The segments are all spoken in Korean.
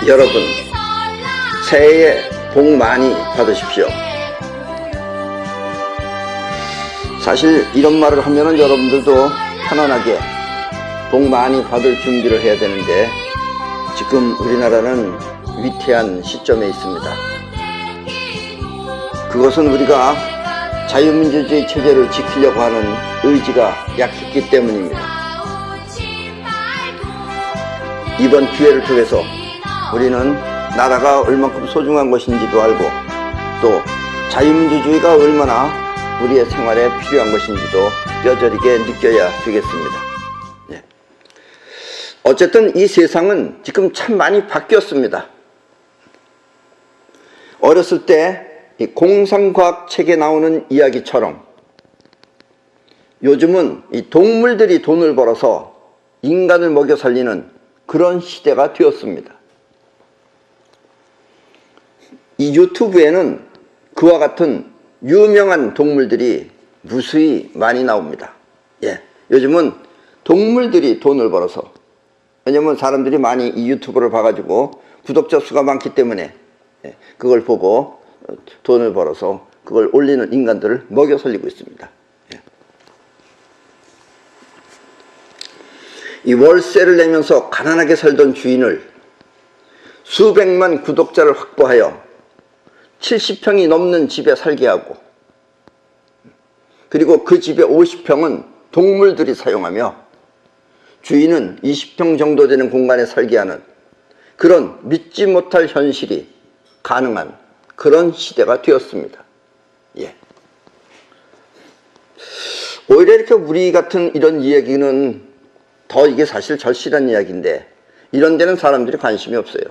여러분, 새해에 복 많이 받으십시오. 사실 이런 말을 하면은 여러분들도 편안하게 복 많이 받을 준비를 해야 되는데, 지금 우리나라는 위태한 시점에 있습니다. 그것은 우리가 자유민주주의 체제를 지키려고 하는 의지가 약했기 때문입니다. 이번 기회를 통해서 우리는 나라가 얼만큼 소중한 것인지도 알고, 또 자유민주주의가 얼마나 우리의 생활에 필요한 것인지도 뼈저리게 느껴야 되겠습니다. 네. 어쨌든 이 세상은 지금 참 많이 바뀌었습니다. 어렸을 때 이 공상과학 책에 나오는 이야기처럼 요즘은 이 동물들이 돈을 벌어서 인간을 먹여 살리는 그런 시대가 되었습니다. 이 유튜브에는 그와 같은 유명한 동물들이 무수히 많이 나옵니다. 예, 요즘은 동물들이 돈을 벌어서, 왜냐면 사람들이 많이 이 유튜브를 봐가지고 구독자 수가 많기 때문에 그걸 보고 돈을 벌어서 그걸 올리는 인간들을 먹여 살리고 있습니다. 예. 이 월세를 내면서 가난하게 살던 주인을 수백만 구독자를 확보하여 70평이 넘는 집에 살게 하고, 그리고 그 집의 50평은 동물들이 사용하며 주인은 20평 정도 되는 공간에 살게 하는 그런 믿지 못할 현실이 가능한 그런 시대가 되었습니다. 예. 오히려 이렇게 우리 같은 이런 이야기는 더 이게 사실 절실한 이야기인데, 이런 데는 사람들이 관심이 없어요.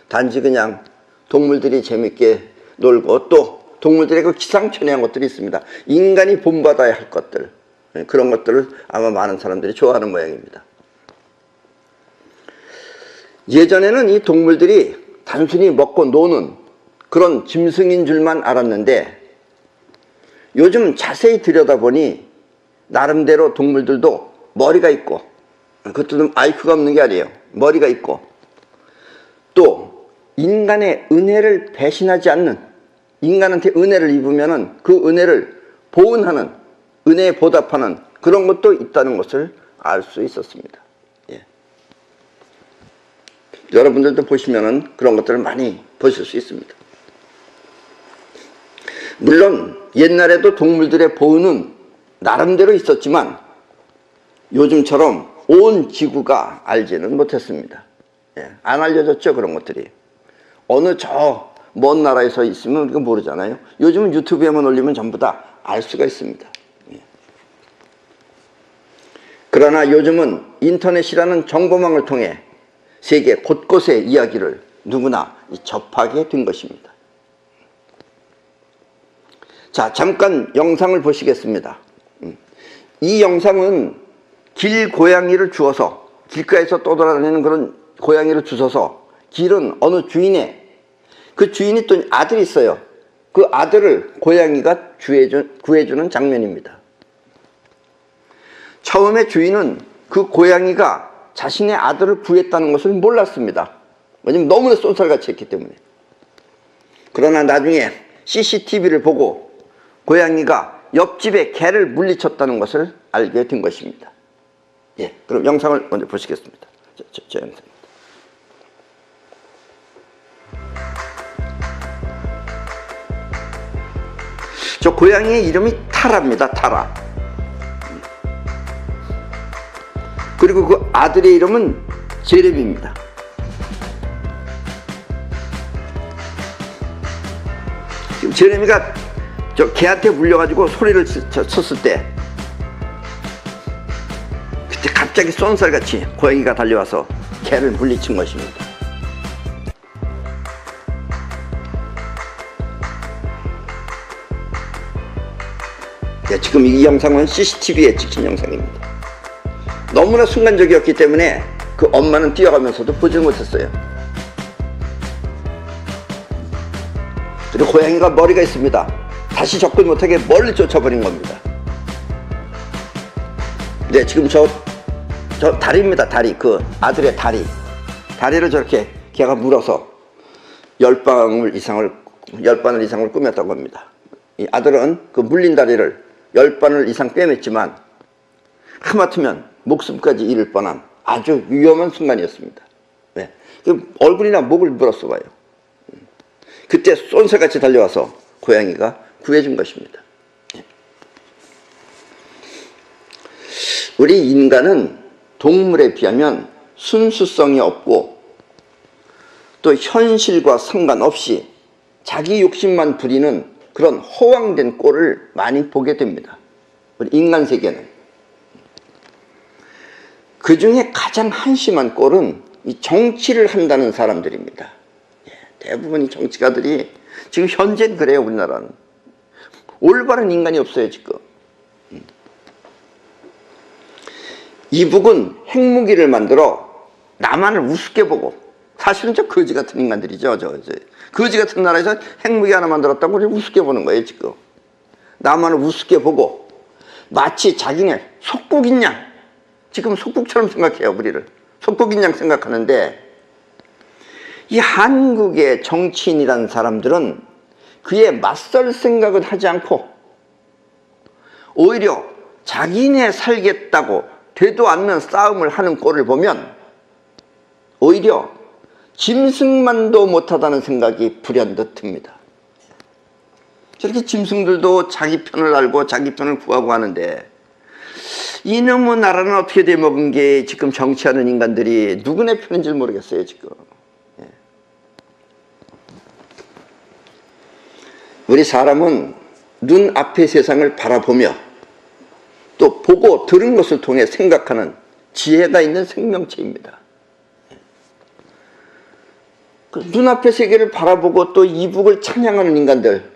단지 그냥 동물들이 재밌게 놀고, 또 동물들의 그 기상천외한 것들이 있습니다. 인간이 본받아야 할 것들, 그런 것들을 아마 많은 사람들이 좋아하는 모양입니다. 예전에는 이 동물들이 단순히 먹고 노는 그런 짐승인 줄만 알았는데, 요즘 자세히 들여다보니 나름대로 동물들도 머리가 있고, 그것도 IQ가 없는 게 아니에요. 머리가 있고, 또 인간의 은혜를 배신하지 않는, 인간한테 은혜를 입으면은 그 은혜를 보은하는, 은혜에 보답하는 그런 것도 있다는 것을 알 수 있었습니다. 예. 여러분들도 보시면은 그런 것들을 많이 보실 수 있습니다. 물론 옛날에도 동물들의 보호는 나름대로 있었지만 요즘처럼 온 지구가 알지는 못했습니다. 예, 안 알려졌죠, 그런 것들이. 어느 저 먼 나라에서 있으면 우리가 모르잖아요. 요즘은 유튜브에만 올리면 전부 다 알 수가 있습니다. 예. 그러나 요즘은 인터넷이라는 정보망을 통해 세계 곳곳의 이야기를 누구나 접하게 된 것입니다. 자, 잠깐 영상을 보시겠습니다. 이 영상은 길고양이를 주워서, 길가에서 떠돌아다니는 그런 고양이를 주워서 기른 어느 주인의, 그 주인이 또 아들이 있어요. 그 아들을 고양이가 구해주는 장면입니다. 처음에 주인은 그 고양이가 자신의 아들을 구했다는 것을 몰랐습니다. 왜냐면 너무나 쏜살같이 했기 때문에. 그러나 나중에 CCTV를 보고 고양이가 옆집에 개를 물리쳤다는 것을 알게 된 것입니다. 예, 그럼 영상을 먼저 보시겠습니다. 저 영상입니다. 저 고양이의 이름이 타라입니다. 타라. 그리고 그 아들의 이름은 제레비입니다. 지금 제레미가 저 개한테 물려가지고 소리를 쳤을 때, 그때 갑자기 쏜살같이 고양이가 달려와서 개를 물리친 것입니다. 네, 지금 이 영상은 CCTV에 찍힌 영상입니다. 너무나 순간적이었기 때문에 그 엄마는 뛰어가면서도 보지 못했어요. 그리고 고양이가 머리가 있습니다. 다시 접근 못하게 멀리 쫓아버린 겁니다. 네, 지금 저 다리입니다. 다리. 그 아들의 다리를 저렇게 걔가 물어서 10방울 이상을 꾸몄다고 합니다. 이 아들은 그 물린 다리를 10바늘 이상 꿰맸지만 하마터면 목숨까지 잃을 뻔한 아주 위험한 순간이었습니다. 왜? 그 얼굴이나 목을 물었어 봐요. 그때 쏜새같이 달려와서 고양이가 구해준 것입니다. 우리 인간은 동물에 비하면 순수성이 없고 또 현실과 상관없이 자기 욕심만 부리는 그런 허황된 꼴을 많이 보게 됩니다. 우리 인간 세계는. 그 중에 가장 한심한 꼴은 이 정치를 한다는 사람들입니다. 대부분 이 정치가들이 지금 현재는 그래요. 우리나라는 올바른 인간이 없어요 지금. 이북은 핵무기를 만들어 남한을 우습게 보고, 사실은 저 거지 같은 인간들이죠. 저 거지 같은 나라에서 핵무기 하나 만들었다고 우리 우습게 보는 거예요 지금. 남한을 우습게 보고 마치 자기네 속국인 양, 지금 속국처럼 생각해요. 우리를 속국인 양 생각하는데, 이 한국의 정치인이라는 사람들은 그에 맞설 생각을 하지 않고 오히려 자기네 살겠다고 되도 않는 싸움을 하는 꼴을 보면 오히려 짐승만도 못하다는 생각이 불현듯 듭니다. 저렇게 짐승들도 자기 편을 알고 자기 편을 구하고 하는데, 이놈의 나라는 어떻게 돼먹은 게 지금 정치하는 인간들이 누구네 편인지 모르겠어요 지금. 우리 사람은 눈앞의 세상을 바라보며 또 보고 들은 것을 통해 생각하는 지혜가 있는 생명체입니다. 그 눈앞의 세계를 바라보고 또 이북을 찬양하는 인간들,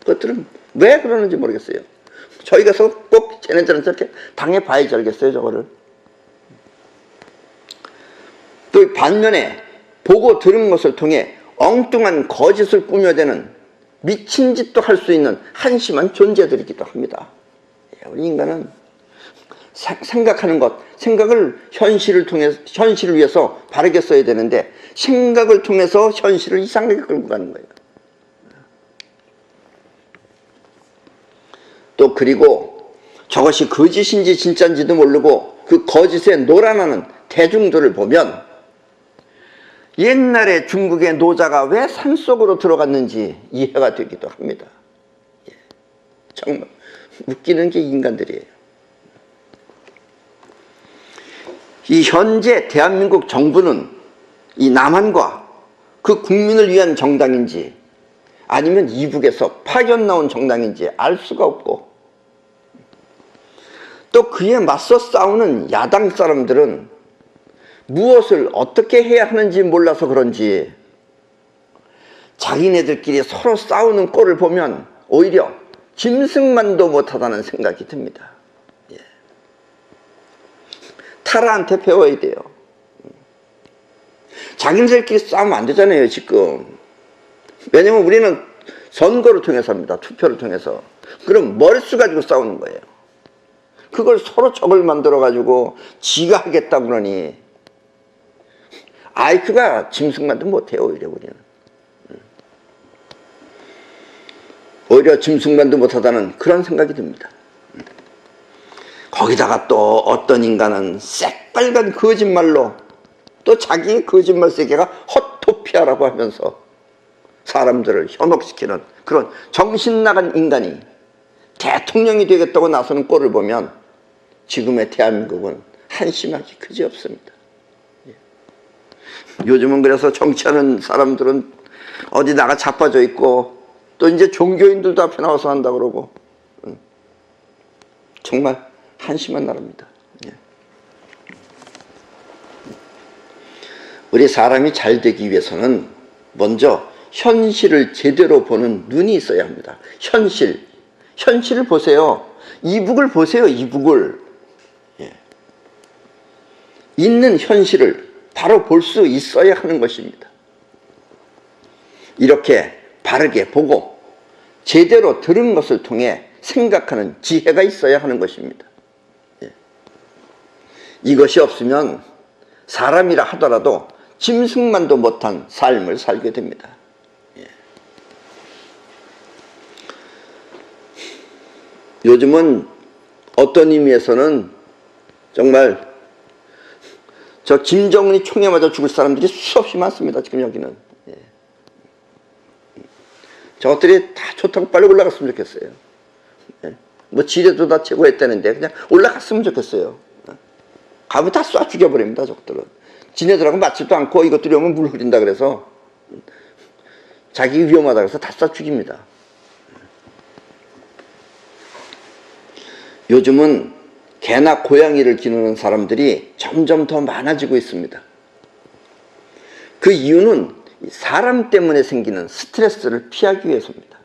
그것들은 왜 그러는지 모르겠어요. 저희가 꼭 쟤네들은 저렇게 당해봐야지 알겠어요 저거를. 또 반면에 보고 들은 것을 통해 엉뚱한 거짓을 꾸며대는 미친 짓도 할 수 있는 한심한 존재들이기도 합니다. 우리 인간은 생각하는 것, 생각을 현실을 위해서 바르게 써야 되는데 생각을 통해서 현실을 이상하게 끌고 가는 거예요. 또 그리고 저것이 거짓인지 진짜인지도 모르고 그 거짓에 놀아나는 대중들을 보면 옛날에 중국의 노자가 왜 산속으로 들어갔는지 이해가 되기도 합니다. 정말 웃기는 게 인간들이에요. 이 현재 대한민국 정부는 이 남한과 그 국민을 위한 정당인지 아니면 이북에서 파견 나온 정당인지 알 수가 없고, 또 그에 맞서 싸우는 야당 사람들은 무엇을 어떻게 해야 하는지 몰라서 그런지 자기네들끼리 서로 싸우는 꼴을 보면 오히려 짐승만도 못하다는 생각이 듭니다. 타라한테 배워야 돼요. 자기네들끼리 싸우면 안 되잖아요 지금. 왜냐면 우리는 선거를 통해서 합니다. 투표를 통해서. 그럼 머릿수 가지고 싸우는 거예요. 그걸 서로 적을 만들어 가지고 지가 하겠다고 그러니 IQ가 짐승만도 못해요. 오히려 우리는. 오히려 짐승만도 못하다는 그런 생각이 듭니다. 거기다가 또 어떤 인간은 새빨간 거짓말로 또 자기 거짓말 세계가 헛토피아라고 하면서 사람들을 현혹시키는 그런 정신나간 인간이 대통령이 되겠다고 나서는 꼴을 보면 지금의 대한민국은 한심하기 그지없습니다. 요즘은 그래서 정치하는 사람들은 어디 나가 자빠져 있고 또 이제 종교인들도 앞에 나와서 한다 그러고 정말 한심한 나라입니다. 우리 사람이 잘 되기 위해서는 먼저 현실을 제대로 보는 눈이 있어야 합니다. 현실을 보세요. 이북을 보세요. 이북을. 있는 현실을 바로 볼 수 있어야 하는 것입니다. 이렇게 바르게 보고 제대로 들은 것을 통해 생각하는 지혜가 있어야 하는 것입니다. 이것이 없으면 사람이라 하더라도 짐승만도 못한 삶을 살게 됩니다. 예. 요즘은 어떤 의미에서는 정말 저 김정은이 총에 맞아 죽을 사람들이 수없이 많습니다. 지금 여기는. 예. 저것들이 다 좋다고 빨리 올라갔으면 좋겠어요. 예. 뭐 지뢰도 다 제거했다는데 그냥 올라갔으면 좋겠어요. 가면 다 쏴 죽여버립니다. 저것들은. 지네들하고 맞지도 않고 이것들이 오면 물 흐린다 그래서 자기 위험하다 그래서 다 쏴 죽입니다. 요즘은 개나 고양이를 기르는 사람들이 점점 더 많아지고 있습니다. 그 이유는 사람 때문에 생기는 스트레스를 피하기 위해서입니다.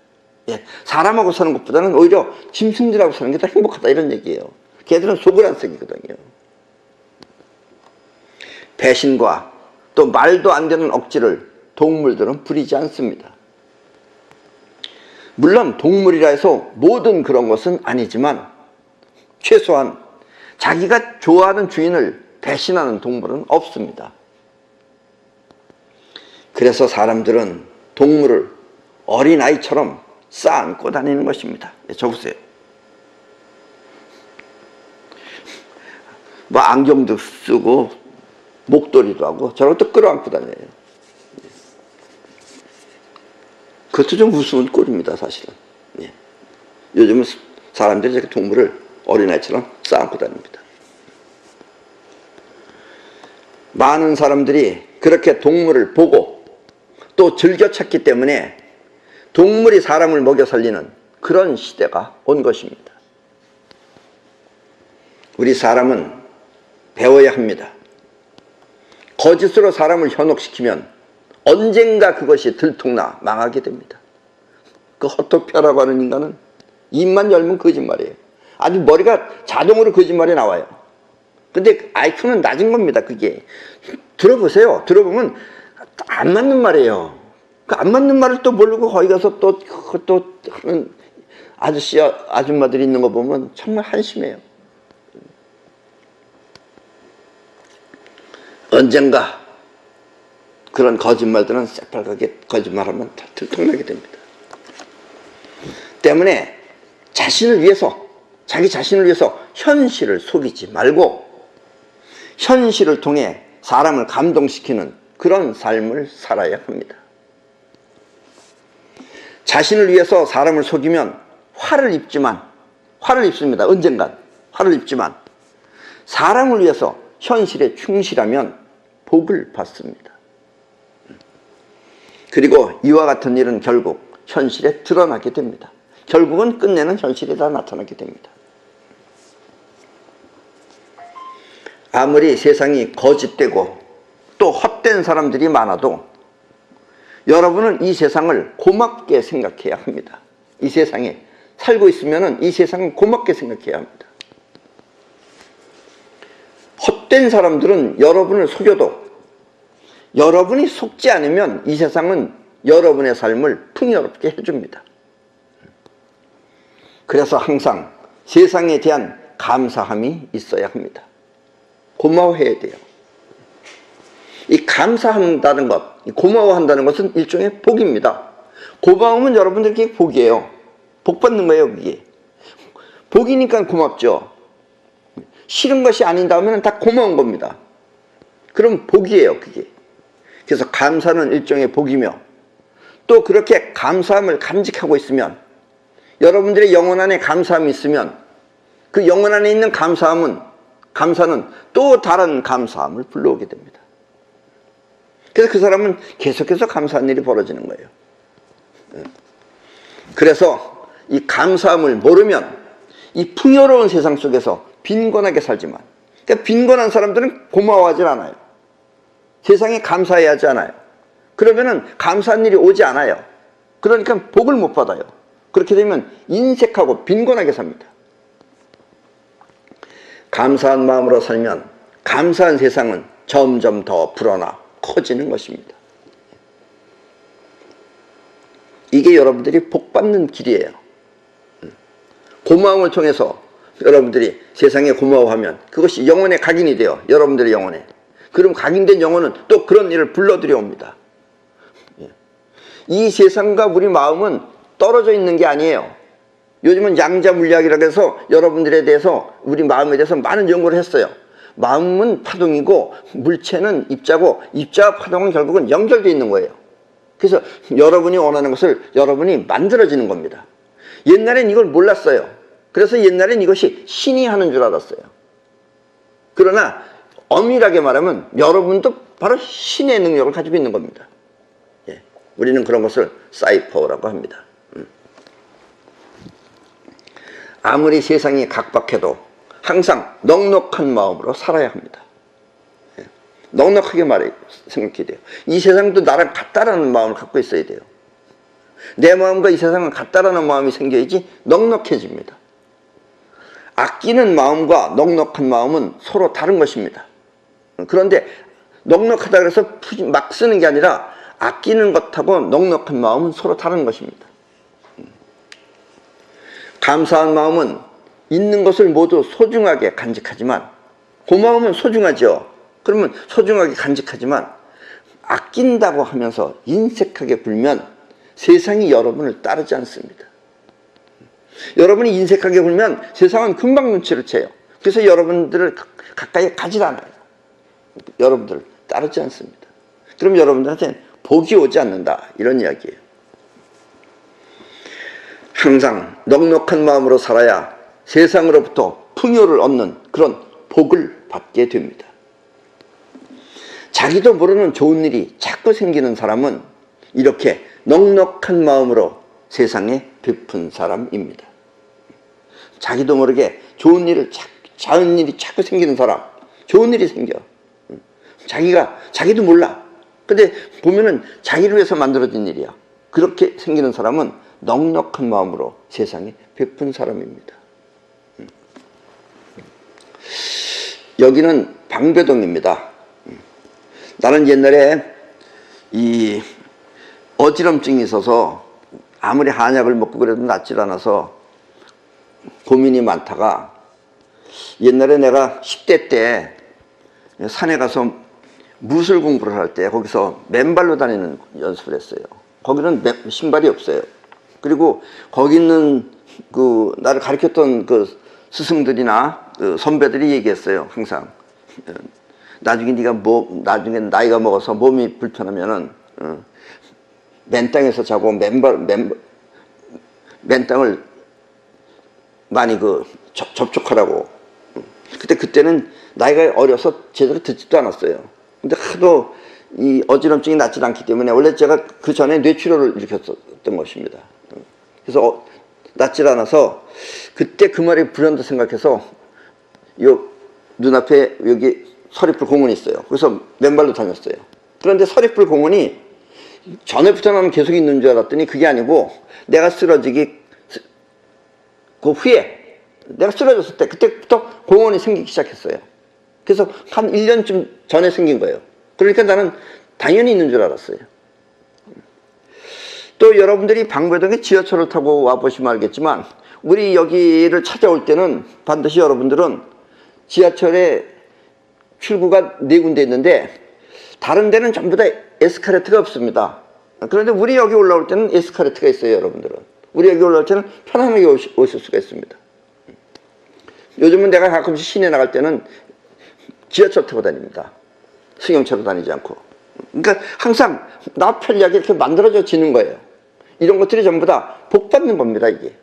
예, 사람하고 사는 것보다는 오히려 짐승들하고 사는 게 더 행복하다 이런 얘기예요. 걔들은 속을 안 썩이거든요. 배신과 또 말도 안 되는 억지를 동물들은 부리지 않습니다. 물론 동물이라 해서 모든 그런 것은 아니지만 최소한 자기가 좋아하는 주인을 배신하는 동물은 없습니다. 그래서 사람들은 동물을 어린아이처럼 쌓아안고 다니는 것입니다. 저 보세요. 뭐 안경도 쓰고 목도리도 하고 저것도 끌어안고 다녀요. 그것도 좀 우스운 꼴입니다. 사실은. 예. 요즘은 사람들이 이렇게 동물을 어린아이처럼 쌓아안고 다닙니다. 많은 사람들이 그렇게 동물을 보고 또 즐겨 찾기 때문에 동물이 사람을 먹여 살리는 그런 시대가 온 것입니다. 우리 사람은 배워야 합니다. 거짓으로 사람을 현혹시키면 언젠가 그것이 들통나 망하게 됩니다. 그 헛도표라고 하는 인간은 입만 열면 거짓말이에요. 아주 머리가 자동으로 거짓말이 나와요. 근데 IQ는 낮은 겁니다. 그게 들어보세요. 들어보면 안 맞는 말이에요. 그 안 맞는 말을 또 모르고 거기 가서 또 하는 아저씨 아줌마들이 있는 거 보면 정말 한심해요. 언젠가 그런 거짓말들은 새빨갛게 거짓말하면 다 들통나게 됩니다. 때문에 자신을 위해서, 자기 자신을 위해서 현실을 속이지 말고 현실을 통해 사람을 감동시키는 그런 삶을 살아야 합니다. 자신을 위해서 사람을 속이면 화를 입습니다. 언젠간 화를 입지만 사람을 위해서 현실에 충실하면 복을 받습니다. 그리고 이와 같은 일은 결국 현실에 드러나게 됩니다. 결국은 끝내는 현실에 다 나타나게 됩니다. 아무리 세상이 거짓되고 또 헛된 사람들이 많아도 여러분은 이 세상을 고맙게 생각해야 합니다. 이 세상에 살고 있으면 이 세상을 고맙게 생각해야 합니다. 헛된 사람들은 여러분을 속여도 여러분이 속지 않으면 이 세상은 여러분의 삶을 풍요롭게 해줍니다. 그래서 항상 세상에 대한 감사함이 있어야 합니다. 고마워해야 돼요. 이 감사한다는 것, 고마워한다는 것은 일종의 복입니다. 고마움은 여러분들께 복이에요. 복 받는 거예요, 그게. 복이니까 고맙죠. 싫은 것이 아닌다면 다 고마운 겁니다. 그럼 복이에요, 그게. 그래서 감사는 일종의 복이며 또 그렇게 감사함을 간직하고 있으면 여러분들의 영혼 안에 감사함이 있으면 그 영혼 안에 있는 감사는 또 다른 감사함을 불러오게 됩니다. 그래서 그 사람은 계속해서 감사한 일이 벌어지는 거예요. 그래서 이 감사함을 모르면 이 풍요로운 세상 속에서 빈곤하게 살지만, 그러니까 빈곤한 사람들은 고마워하지 않아요. 세상에 감사해야 하지 않아요. 그러면은 감사한 일이 오지 않아요. 그러니까 복을 못 받아요. 그렇게 되면 인색하고 빈곤하게 삽니다. 감사한 마음으로 살면 감사한 세상은 점점 더 불어나 커지는 것입니다. 이게 여러분들이 복 받는 길이에요. 고마움을 통해서 여러분들이 세상에 고마워하면 그것이 영혼의 각인이 돼요. 여러분들의 영혼에. 그럼 각인된 영혼은 또 그런 일을 불러들여 옵니다. 이 세상과 우리 마음은 떨어져 있는 게 아니에요. 요즘은 양자 물리학이라고 해서 여러분들에 대해서, 우리 마음에 대해서 많은 연구를 했어요. 마음은 파동이고 물체는 입자고, 입자와 파동은 결국은 연결되어 있는 거예요. 그래서 여러분이 원하는 것을 여러분이 만들어지는 겁니다. 옛날엔 이걸 몰랐어요. 그래서 옛날엔 이것이 신이 하는 줄 알았어요. 그러나 엄밀하게 말하면 여러분도 바로 신의 능력을 가지고 있는 겁니다. 예. 우리는 그런 것을 사이퍼라고 합니다. 아무리 세상이 각박해도 항상 넉넉한 마음으로 살아야 합니다. 예. 넉넉하게 생각해야 돼요. 이 세상도 나랑 같다라는 마음을 갖고 있어야 돼요. 내 마음과 이 세상은 같다라는 마음이 생겨야지 넉넉해집니다. 아끼는 마음과 넉넉한 마음은 서로 다른 것입니다. 그런데 넉넉하다 그래서 막 쓰는 게 아니라 아끼는 것하고 넉넉한 마음은 서로 다른 것입니다. 감사한 마음은 있는 것을 모두 소중하게 간직하지만, 고마움은 소중하죠. 그러면 소중하게 간직하지만 아낀다고 하면서 인색하게 굴면 세상이 여러분을 따르지 않습니다. 여러분이 인색하게 굴면 세상은 금방 눈치를 채요. 그래서 여러분들을 가까이 가지 않아요. 여러분들을 따르지 않습니다. 그럼 여러분들한테는 복이 오지 않는다, 이런 이야기예요. 항상 넉넉한 마음으로 살아야 세상으로부터 풍요를 얻는 그런 복을 받게 됩니다. 자기도 모르는 좋은 일이 자꾸 생기는 사람은 이렇게 넉넉한 마음으로 세상에 베푼 사람입니다. 자기도 모르게 좋은 일이 자꾸 생기는 사람, 좋은 일이 생겨. 자기도 몰라. 근데 보면은 자기를 위해서 만들어진 일이야. 그렇게 생기는 사람은 넉넉한 마음으로 세상에 베푼 사람입니다. 여기는 방배동입니다. 나는 옛날에 이 어지럼증이 있어서 아무리 한약을 먹고 그래도 낫질 않아서 고민이 많다가, 옛날에 내가 10대 때 산에 가서 무술 공부를 할 때 거기서 맨발로 다니는 연습을 했어요. 거기는 신발이 없어요. 그리고 거기 있는 나를 가르쳤던 스승들이나 선배들이 얘기했어요. 항상 나중에 나중에 나이가 먹어서 몸이 불편하면은 맨 땅에서 자고 맨 땅을 많이 접촉하라고. 그때는 나이가 어려서 제대로 듣지도 않았어요. 근데 하도 이 어지럼증이 낫지 않기 때문에, 원래 제가 그 전에 뇌출혈을 일으켰었던 것입니다. 그래서 낫지 않아서 그때 그 말이 불현다 생각해서 요 눈앞에 여기 서리풀 공원이 있어요. 그래서 맨발로 다녔어요. 그런데 서리풀 공원이 전에부터 나는 계속 있는 줄 알았더니 그게 아니고, 내가 쓰러지기 그 후에, 내가 쓰러졌을 때 그때부터 공원이 생기기 시작했어요. 그래서 한 1년쯤 전에 생긴 거예요. 그러니까 나는 당연히 있는 줄 알았어요. 또 여러분들이 방배동에 지하철을 타고 와보시면 알겠지만, 우리 여기를 찾아올 때는 반드시 여러분들은 지하철에 출구가 4군데 있는데 다른 데는 전부 다 에스카레이터가 없습니다. 그런데 우리 여기 올라올 때는 에스카레이터가 있어요. 여러분들은 우리 여기 올라올 때는 편안하게 오실 수가 있습니다. 요즘은 내가 가끔씩 시내 나갈 때는 지하철 타고 다닙니다. 승용차로 다니지 않고. 그러니까 항상 나 편리하게 이렇게 만들어지는 거예요. 이런 것들이 전부 다 복 받는 겁니다. 이게.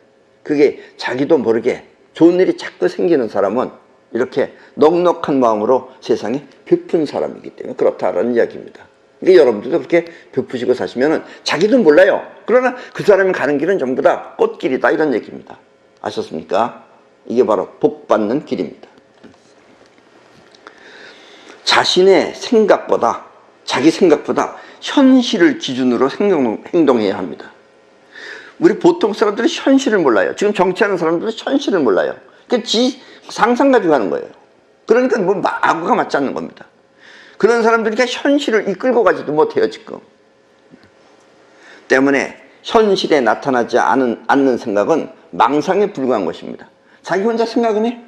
그게 자기도 모르게 좋은 일이 자꾸 생기는 사람은 이렇게 넉넉한 마음으로 세상에 베푼 사람이기 때문에 그렇다라는 이야기입니다. 그러니까 여러분들도 그렇게 베푸시고 사시면은 자기도 몰라요. 그러나 그 사람이 가는 길은 전부 다 꽃길이다, 이런 얘기입니다. 아셨습니까? 이게 바로 복 받는 길입니다. 자신의 생각보다, 자기 생각보다 현실을 기준으로 행동해야 합니다. 우리 보통 사람들은 현실을 몰라요. 지금 정치하는 사람들은 현실을 몰라요. 그러니까 지 상상 가지고 하는 거예요. 그러니까 뭐 아구가 맞지 않는 겁니다. 그런 사람들이 현실을 이끌고 가지도 못해요, 지금. 때문에 현실에 나타나지 않는 생각은 망상에 불과한 것입니다. 자기 혼자 생각은 해?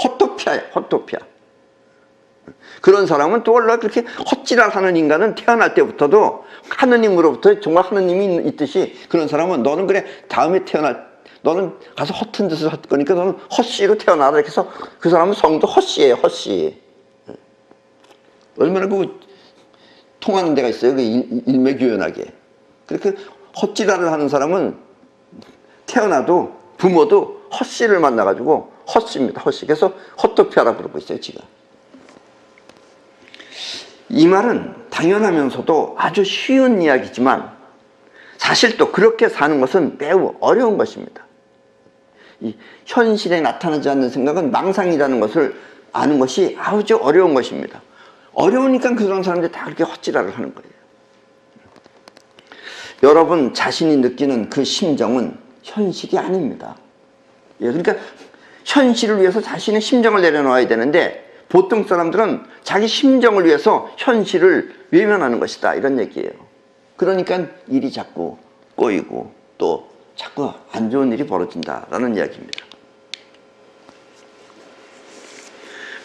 헛도피아예요, 헛도피아. 그런 사람은 또 원래 그렇게 헛질하는 인간은 태어날 때부터도 하느님으로부터 정말 하느님이 있듯이 그런 사람은 너는 그래 다음에 너는 가서 허튼 짓을 할 거니까 너는 헛씨로 태어나라 이렇게 해서 그 사람은 성도 헛씨예요. 헛씨. 얼마나 그 통하는 데가 있어요. 그 일맥유연하게. 그렇게 헛질화를 하는 사람은 태어나도 부모도 헛씨를 만나가지고 헛씨입니다. 헛씨. 그래서 헛도피하라 그러고 있어요. 지금. 이 말은 당연하면서도 아주 쉬운 이야기지만 사실 또 그렇게 사는 것은 매우 어려운 것입니다. 이 현실에 나타나지 않는 생각은 망상이라는 것을 아는 것이 아주 어려운 것입니다. 어려우니까 그런 사람들이 다 그렇게 헛질화를 하는 거예요. 여러분 자신이 느끼는 그 심정은 현실이 아닙니다. 그러니까 현실을 위해서 자신의 심정을 내려놓아야 되는데 보통 사람들은 자기 심정을 위해서 현실을 외면하는 것이다 이런 얘기예요. 그러니까 일이 자꾸 꼬이고 또 자꾸 안 좋은 일이 벌어진다라는 이야기입니다.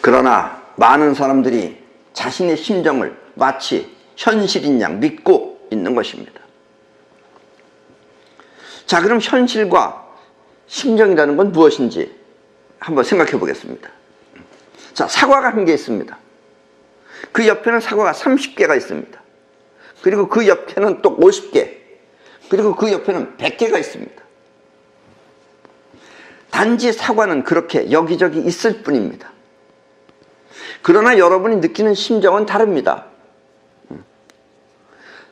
그러나 많은 사람들이 자신의 심정을 마치 현실인 양 믿고 있는 것입니다. 자, 그럼 현실과 심정이라는 건 무엇인지 한번 생각해 보겠습니다. 자, 사과가 한 개 있습니다. 그 옆에는 사과가 30개가 있습니다. 그리고 그 옆에는 또 50개, 그리고 그 옆에는 100개가 있습니다. 단지 사과는 그렇게 여기저기 있을 뿐입니다. 그러나 여러분이 느끼는 심정은 다릅니다.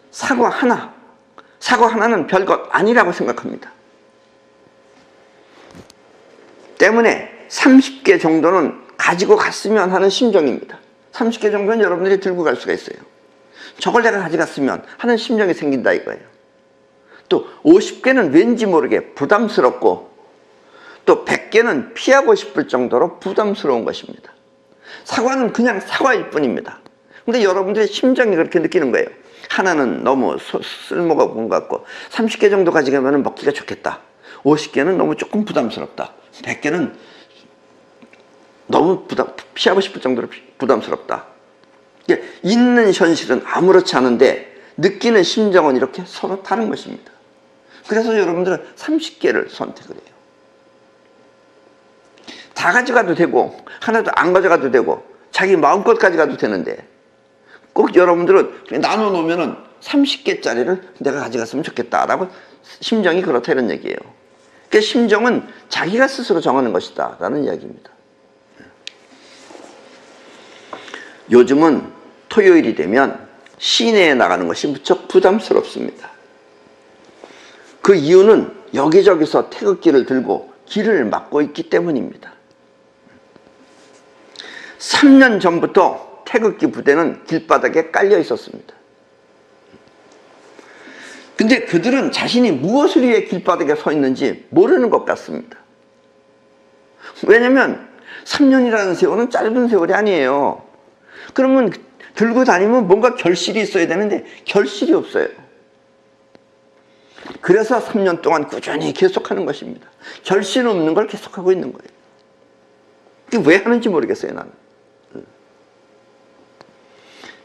사과 하나는 별것 아니라고 생각합니다. 때문에 30개 정도는 가지고 갔으면 하는 심정입니다. 30개 정도는 여러분들이 들고 갈 수가 있어요. 저걸 내가 가져갔으면 하는 심정이 생긴다 이거예요. 또 50개는 왠지 모르게 부담스럽고 또 100개는 피하고 싶을 정도로 부담스러운 것입니다. 사과는 그냥 사과일 뿐입니다. 근데 여러분들의 심정이 그렇게 느끼는 거예요. 하나는 너무 쓸모가 없는 것 같고 30개 정도 가져가면 먹기가 좋겠다. 50개는 너무 조금 부담스럽다. 100개는 너무 피하고 싶을 정도로 부담스럽다. 있는 현실은 아무렇지 않은데 느끼는 심정은 이렇게 서로 다른 것입니다. 그래서 여러분들은 30개를 선택을 해요. 다 가져가도 되고 하나도 안 가져가도 되고 자기 마음껏 가져가도 되는데 꼭 여러분들은 나눠 놓으면은 30개짜리를 내가 가져갔으면 좋겠다라고 심정이 그렇다 이런 얘기예요. 그러니까 심정은 자기가 스스로 정하는 것이다 라는 이야기입니다. 요즘은 토요일이 되면 시내에 나가는 것이 무척 부담스럽습니다. 그 이유는 여기저기서 태극기를 들고 길을 막고 있기 때문입니다. 3년 전부터 태극기 부대는 길바닥에 깔려 있었습니다. 근데 그들은 자신이 무엇을 위해 길바닥에 서 있는지 모르는 것 같습니다. 왜냐면 3년이라는 세월은 짧은 세월이 아니에요. 그러면 들고 다니면 뭔가 결실이 있어야 되는데 결실이 없어요. 그래서 3년 동안 꾸준히 계속하는 것입니다. 결실 없는 걸 계속하고 있는 거예요. 그게 왜 하는지 모르겠어요, 나는.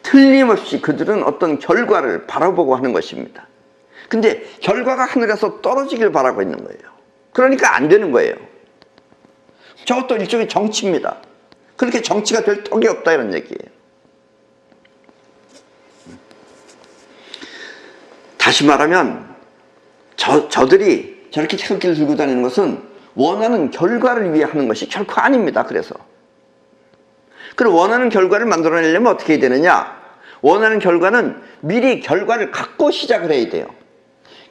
틀림없이 그들은 어떤 결과를 바라보고 하는 것입니다. 근데 결과가 하늘에서 떨어지길 바라고 있는 거예요. 그러니까 안 되는 거예요. 저것도 일종의 정치입니다. 그렇게 정치가 될 턱이 없다 이런 얘기예요. 다시 말하면 저들이 저렇게 태극기를 들고 다니는 것은 원하는 결과를 위해 하는 것이 결코 아닙니다. 그래서 그럼 원하는 결과를 만들어내려면 어떻게 해야 되느냐? 원하는 결과는 미리 결과를 갖고 시작을 해야 돼요.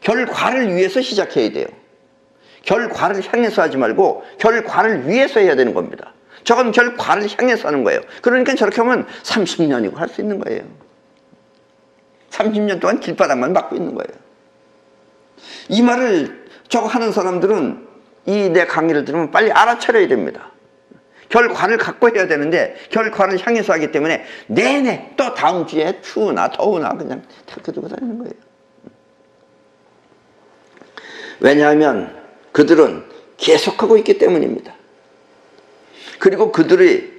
결과를 위해서 시작해야 돼요. 결과를 향해서 하지 말고 결과를 위해서 해야 되는 겁니다. 저건 결과를 향해서 하는 거예요. 그러니까 저렇게 하면 30년이고 할 수 있는 거예요. 30년 동안 길바닥만 막고 있는 거예요. 이 말을 저거 하는 사람들은 이 내 강의를 들으면 빨리 알아차려야 됩니다. 결과를 갖고 해야 되는데 결과를 향해서 하기 때문에 내내 또 다음 주에 추우나 더우나 그냥 태극기 들고 다니는 거예요. 왜냐하면 그들은 계속하고 있기 때문입니다. 그리고 그들이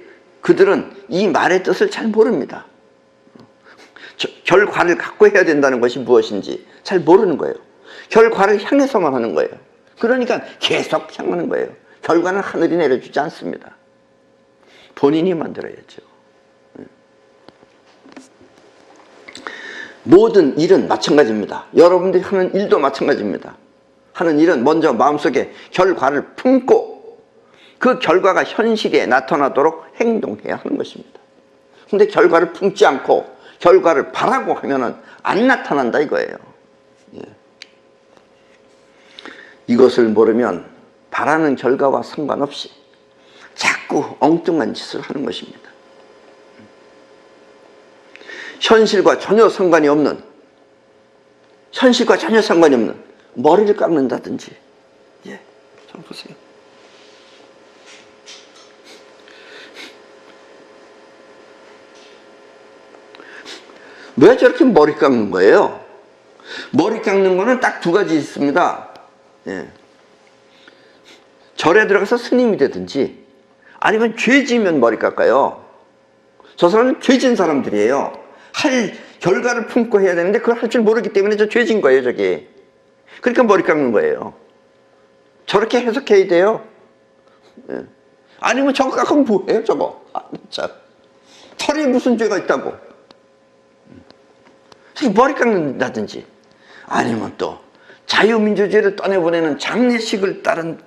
그들은 이 말의 뜻을 잘 모릅니다. 결과를 갖고 해야 된다는 것이 무엇인지 잘 모르는 거예요. 결과를 향해서만 하는 거예요. 그러니까 계속 향하는 거예요. 결과는 하늘이 내려주지 않습니다. 본인이 만들어야죠. 모든 일은 마찬가지입니다. 여러분들이 하는 일도 마찬가지입니다. 하는 일은 먼저 마음속에 결과를 품고 그 결과가 현실에 나타나도록 행동해야 하는 것입니다. 근데 결과를 품지 않고 결과를 바라고 하면은 안 나타난다 이거예요. 예. 이것을 모르면 바라는 결과와 상관없이 자꾸 엉뚱한 짓을 하는 것입니다. 현실과 전혀 상관이 없는 머리를 깎는다든지, 예, 좀 보세요. 왜 저렇게 머리 깎는 거예요? 머리 깎는 거는 딱 두 가지 있습니다. 예. 절에 들어가서 스님이 되든지 아니면 죄 지면 머리 깎아요. 저 사람은 죄진 사람들이에요. 할 결과를 품고 해야 되는데 그걸 할 줄 모르기 때문에 저 죄진 거예요, 저게. 그러니까 머리 깎는 거예요. 저렇게 해석해야 돼요. 예. 아니면 저거 깎으면 뭐예요, 저거? 자, 털이 무슨 죄가 있다고. 머리 깎는다든지 아니면 또 자유민주주의를 떠내보내는 장례식을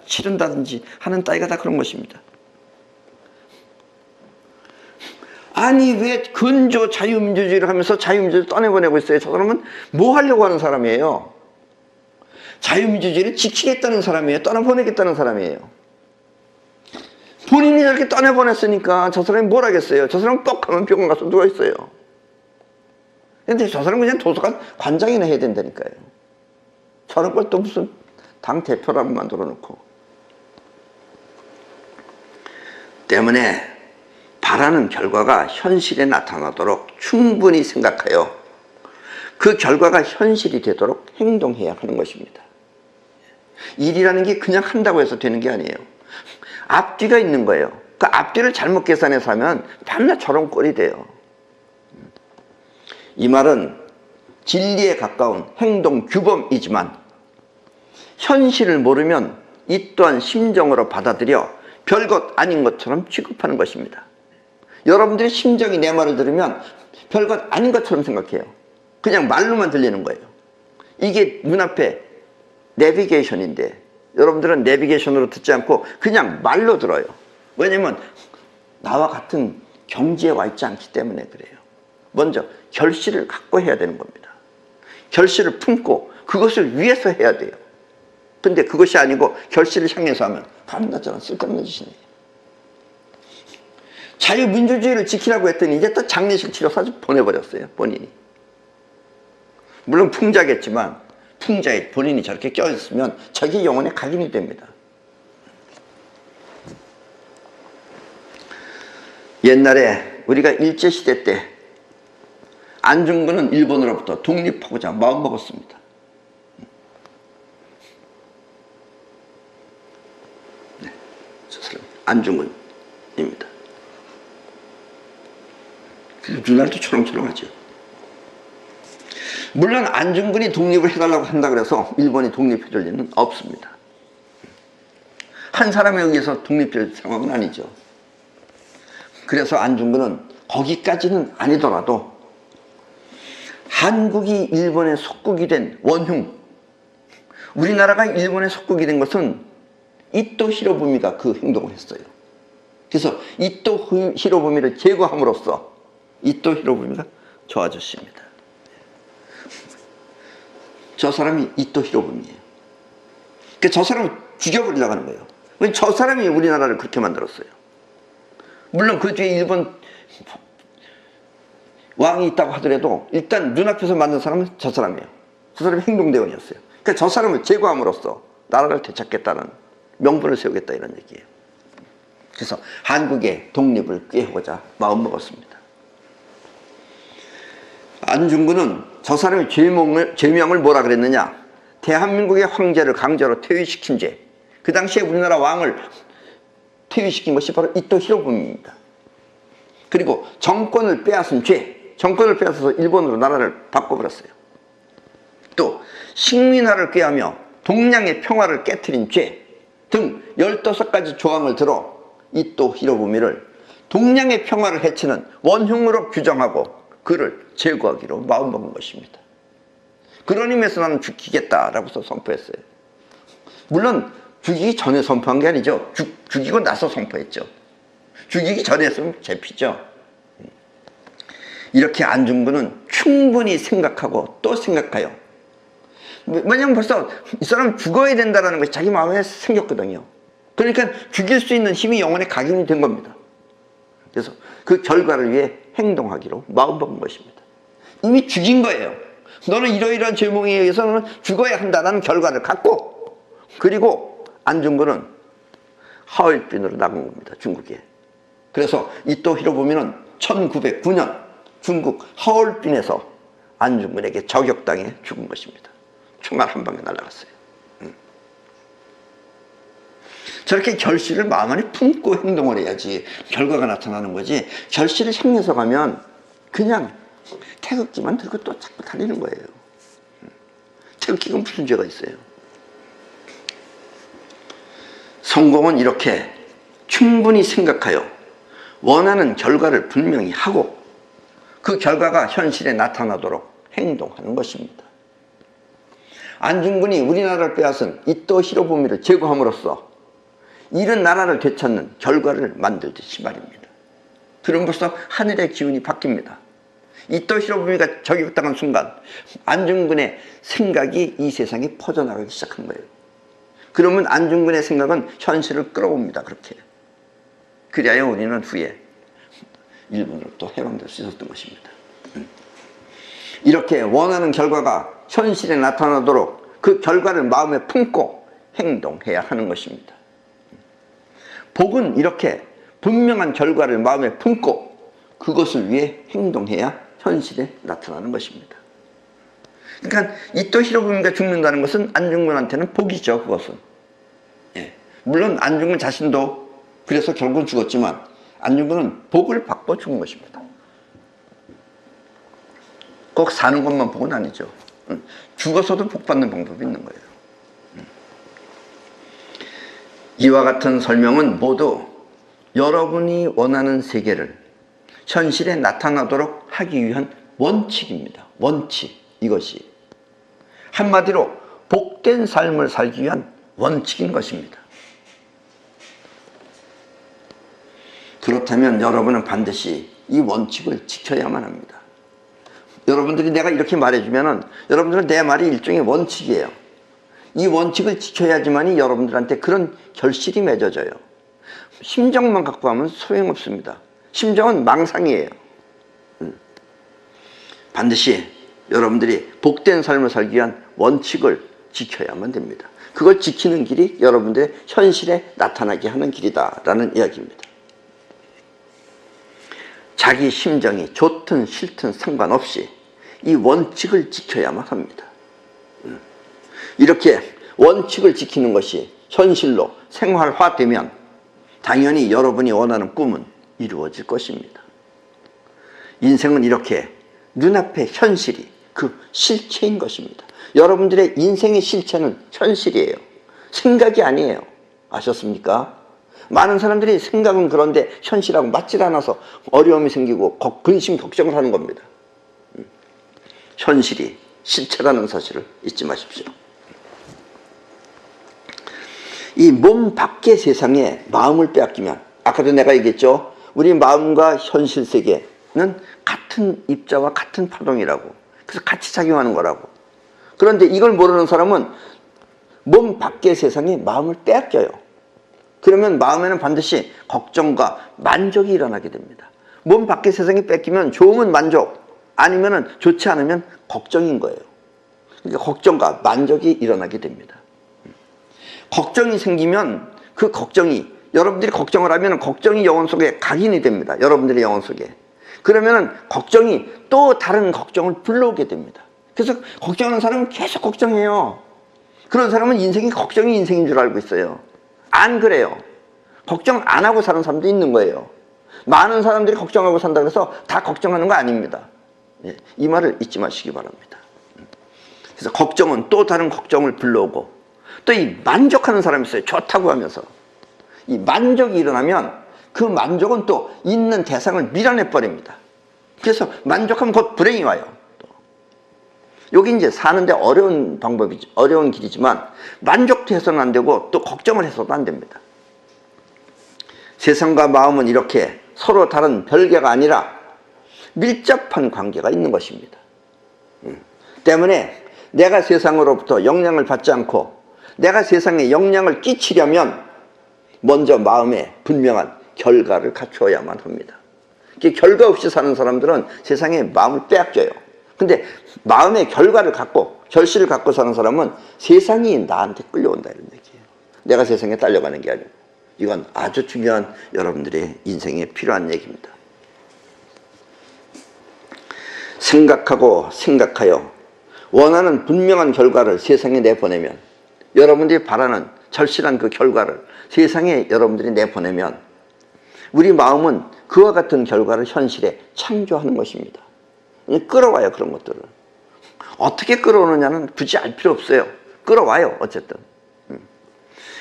치른다든지 하는 따위가 다 그런 것입니다. 아니 왜 근조 자유민주주의를 하면서 자유민주주의를 떠내보내고 있어요? 저 사람은 뭐 하려고 하는 사람이에요? 자유민주주의를 지키겠다는 사람이에요? 떠나보내겠다는 사람이에요? 본인이 저렇게 떠내보냈으니까 저 사람이 뭘 하겠어요? 저 사람은 뻑하면 병원 가서 누워있어요. 근데 저 사람은 그냥 도서관 관장이나 해야 된다니까요. 저런 걸 또 무슨 당 대표라고 만들어 놓고. 때문에 바라는 결과가 현실에 나타나도록 충분히 생각하여 그 결과가 현실이 되도록 행동해야 하는 것입니다. 일이라는 게 그냥 한다고 해서 되는 게 아니에요. 앞뒤가 있는 거예요. 그 앞뒤를 잘못 계산해서 하면 밤낮 저런 꼴이 돼요. 이 말은 진리에 가까운 행동 규범이지만 현실을 모르면 이 또한 심정으로 받아들여 별것 아닌 것처럼 취급하는 것입니다. 여러분들의 심정이 내 말을 들으면 별것 아닌 것처럼 생각해요. 그냥 말로만 들리는 거예요. 이게 눈앞에 내비게이션인데 여러분들은 내비게이션으로 듣지 않고 그냥 말로 들어요. 왜냐면 나와 같은 경지에 와 있지 않기 때문에 그래요. 먼저 결실을 갖고 해야 되는 겁니다. 결실을 품고 그것을 위해서 해야 돼요. 근데 그것이 아니고 결실을 향해서 하면 밤낮처럼 쓸데없는 짓이네요. 자유민주주의를 지키라고 했더니 이제 또 장례식 치러서 아주 보내버렸어요, 본인이. 물론 풍자겠지만 풍자에 본인이 저렇게 껴있으면 저게 영혼의 각인이 됩니다. 옛날에 우리가 일제시대 때 안중근은 일본으로부터 독립하고자 마음먹었습니다. 네, 저 사람 안중근입니다. 눈알도 초롱초롱하죠. 물론 안중근이 독립을 해달라고 한다 그래서 일본이 독립해줄 리는 없습니다. 한 사람에 의해서 독립될 상황은 아니죠. 그래서 안중근은 거기까지는 아니더라도 한국이 일본의 속국이 된 원흉, 우리나라가 일본의 속국이 된 것은 이토 히로부미가 그 행동을 했어요. 그래서 이토 히로부미를 제거함으로써 이토 히로부미가 저 아저씨입니다. 저 사람이 이토 히로부미예요. 그러니까 저 사람을 죽여버리려고 하는 거예요. 저 사람이 우리나라를 그렇게 만들었어요. 물론 그 뒤에 일본 왕이 있다고 하더라도 일단 눈앞에서 만든 사람은 저 사람이에요. 저 사람이 행동대원이었어요. 그러니까 저 사람을 제거함으로써 나라를 되찾겠다는 명분을 세우겠다 이런 얘기예요. 그래서 한국의 독립을 꾀하고자 마음먹었습니다. 안중근은 저 사람의 죄명을 뭐라 그랬느냐? 대한민국의 황제를 강제로 퇴위시킨 죄. 그 당시에 우리나라 왕을 퇴위시킨 것이 바로 이토 히로부미입니다. 그리고 정권을 빼앗은 죄, 정권을 빼앗아서 일본으로 나라를 바꿔버렸어요. 또 식민화를 꾀하며 동양의 평화를 깨트린 죄 등 15가지 조항을 들어 이토 히로부미를 동양의 평화를 해치는 원흉으로 규정하고 그를 제거하기로 마음먹은 것입니다. 그런 의미에서 나는 죽이겠다라고 선포했어요. 물론 죽이기 전에 선포한 게 아니죠. 죽이고 나서 선포했죠. 죽이기 전에 했으면 잡히죠. 이렇게 안중근은 충분히 생각하고 또 생각해요. 왜냐면 벌써 이 사람은 죽어야 된다는 것이 자기 마음에 생겼거든요. 그러니까 죽일 수 있는 힘이 영혼에 각인이 된 겁니다. 그래서 그 결과를 위해 행동하기로 마음먹은 것입니다. 이미 죽인 거예요. 너는 이러이러한 죄목에 의해서 너는 죽어야 한다는 결과를 갖고, 그리고 안중근은 하얼빈으로 나간 겁니다. 중국에. 그래서 이토 히로부미는 1909년 중국 하얼빈에서 안중근에게 저격당해 죽은 것입니다. 총알 한 방에 날아갔어요. 저렇게 결실을 마음 안에 품고 행동을 해야지 결과가 나타나는 거지, 결실을 향해서 가면 그냥 태극기만 들고 또 자꾸 달리는 거예요. 태극기가 무슨 죄가 있어요? 성공은 이렇게 충분히 생각하여 원하는 결과를 분명히 하고 그 결과가 현실에 나타나도록 행동하는 것입니다. 안중근이 우리나라를 빼앗은 이토 히로부미를 제거함으로써 잃은 나라를 되찾는 결과를 만들듯이 말입니다. 그럼 벌써 하늘의 기운이 바뀝니다. 이토 히로부미가 저격당한 순간 안중근의 생각이 이 세상에 퍼져나가기 시작한 거예요. 그러면 안중근의 생각은 현실을 끌어옵니다. 그렇게. 그래야 우리는 후에 일본으로 또 해방될 수 있었던 것입니다. 이렇게 원하는 결과가 현실에 나타나도록 그 결과를 마음에 품고 행동해야 하는 것입니다. 복은 이렇게 분명한 결과를 마음에 품고 그것을 위해 행동해야 현실에 나타나는 것입니다. 그러니까 이토 히로부미가 죽는다는 것은 안중근한테는 복이죠. 그것은. 예. 물론 안중근 자신도 그래서 결국은 죽었지만 안중근은 복을 받고 죽은 것입니다. 꼭 사는 것만 복은 아니죠. 죽어서도 복 받는 방법이 있는 거예요. 이와 같은 설명은 모두 여러분이 원하는 세계를 현실에 나타나도록 하기 위한 원칙입니다. 원칙, 이것이. 한마디로 복된 삶을 살기 위한 원칙인 것입니다. 그렇다면 여러분은 반드시 이 원칙을 지켜야만 합니다. 여러분들이 내가 이렇게 말해주면은 여러분들은 내 말이 일종의 원칙이에요. 이 원칙을 지켜야지만이 여러분들한테 그런 결실이 맺어져요. 심정만 갖고 하면 소용없습니다. 심정은 망상이에요. 반드시 여러분들이 복된 삶을 살기 위한 원칙을 지켜야만 됩니다. 그걸 지키는 길이 여러분들의 현실에 나타나게 하는 길이다라는 이야기입니다. 자기 심정이 좋든 싫든 상관없이 이 원칙을 지켜야만 합니다. 이렇게 원칙을 지키는 것이 현실로 생활화되면 당연히 여러분이 원하는 꿈은 이루어질 것입니다. 인생은 이렇게 눈앞의 현실이 그 실체인 것입니다. 여러분들의 인생의 실체는 현실이에요. 생각이 아니에요. 아셨습니까? 많은 사람들이 생각은 그런데 현실하고 맞질 않아서 어려움이 생기고 근심 걱정을 하는 겁니다. 현실이 실체라는 사실을 잊지 마십시오. 이 몸 밖의 세상에 마음을 빼앗기면, 아까도 내가 얘기했죠. 우리 마음과 현실 세계는 같은 입자와 같은 파동이라고. 그래서 같이 작용하는 거라고. 그런데 이걸 모르는 사람은 몸 밖의 세상에 마음을 빼앗겨요. 그러면 마음에는 반드시 걱정과 만족이 일어나게 됩니다. 몸 밖의 세상이 뺏기면 좋으면 만족, 아니면 좋지 않으면 걱정인 거예요. 그러니까 걱정과 만족이 일어나게 됩니다. 걱정이 생기면 그 걱정이, 여러분들이 걱정을 하면 걱정이 영혼 속에 각인이 됩니다. 여러분들의 영혼 속에. 그러면 걱정이 또 다른 걱정을 불러오게 됩니다. 그래서 걱정하는 사람은 계속 걱정해요. 그런 사람은 인생이 걱정이 인생인 줄 알고 있어요. 안 그래요. 걱정 안 하고 사는 사람도 있는 거예요. 많은 사람들이 걱정하고 산다고 해서 다 걱정하는 거 아닙니다. 예, 이 말을 잊지 마시기 바랍니다. 그래서 걱정은 또 다른 걱정을 불러오고, 또 이 만족하는 사람이 있어요. 좋다고 하면서. 이 만족이 일어나면 그 만족은 또 있는 대상을 밀어내 버립니다. 그래서 만족하면 곧 불행이 와요. 여기 이제 사는데 어려운 방법이죠. 어려운 길이지만 만족도 해서는 안 되고 또 걱정을 해서도 안 됩니다. 세상과 마음은 이렇게 서로 다른 별개가 아니라 밀접한 관계가 있는 것입니다. 때문에 내가 세상으로부터 영향을 받지 않고 내가 세상에 영향을 끼치려면 먼저 마음에 분명한 결과를 갖추어야만 합니다. 결과 없이 사는 사람들은 세상에 마음을 빼앗겨요. 근데 마음의 결과를 갖고 결실을 갖고 사는 사람은 세상이 나한테 끌려온다 이런 얘기예요. 내가 세상에 딸려가는 게 아니고. 이건 아주 중요한 여러분들의 인생에 필요한 얘기입니다. 생각하고 생각하여 원하는 분명한 결과를 세상에 내보내면, 여러분들이 바라는 절실한 그 결과를 세상에 여러분들이 내보내면 우리 마음은 그와 같은 결과를 현실에 창조하는 것입니다. 끌어와요. 그런 것들을 어떻게 끌어오느냐는 굳이 알 필요 없어요. 끌어와요. 어쨌든.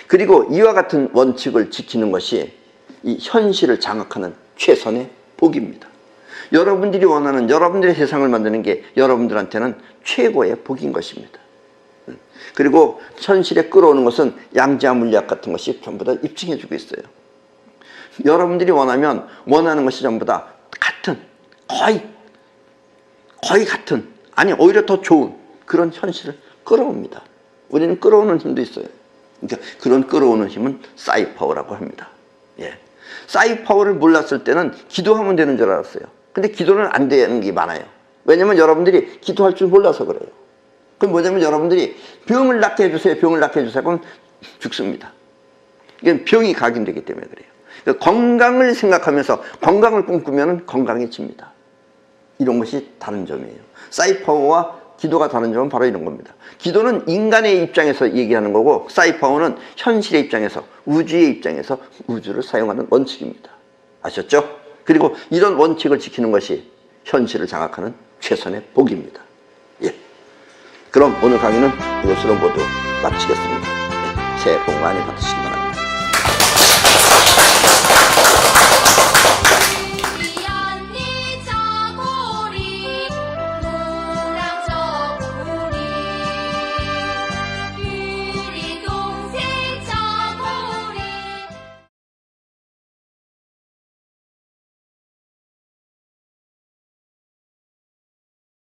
그리고 이와 같은 원칙을 지키는 것이 이 현실을 장악하는 최선의 복입니다. 여러분들이 원하는 여러분들의 세상을 만드는 게 여러분들한테는 최고의 복인 것입니다. 그리고 현실에 끌어오는 것은 양자 물리학 같은 것이 전부 다 입증해 주고 있어요. 여러분들이 원하는 것이 전부 다 같은, 거의 같은, 아니 오히려 더 좋은 그런 현실을 끌어옵니다. 우리는 끌어오는 힘도 있어요. 그러니까 그런 끌어오는 힘은 싸이파워라고 합니다. 예. 싸이파워를 몰랐을 때는 기도하면 되는 줄 알았어요. 근데 기도는 안 되는 게 많아요. 왜냐면 여러분들이 기도할 줄 몰라서 그래요. 그럼 뭐냐면 여러분들이 병을 낫게 해주세요. 병을 낫게 해주세요. 그럼 죽습니다. 이건 병이 각인되기 때문에 그래요. 그러니까 건강을 생각하면서 건강을 꿈꾸면 건강해집니다. 이런 것이 다른 점이에요. 싸이파워와 기도가 다른 점은 바로 이런 겁니다. 기도는 인간의 입장에서 얘기하는 거고, 싸이파워는 현실의 입장에서, 우주의 입장에서 우주를 사용하는 원칙입니다. 아셨죠? 그리고 이런 원칙을 지키는 것이 현실을 장악하는 최선의 복입니다. 예. 그럼 오늘 강의는 이것으로 모두 마치겠습니다. 예. 새해 복 많이 받으시기 바랍니다.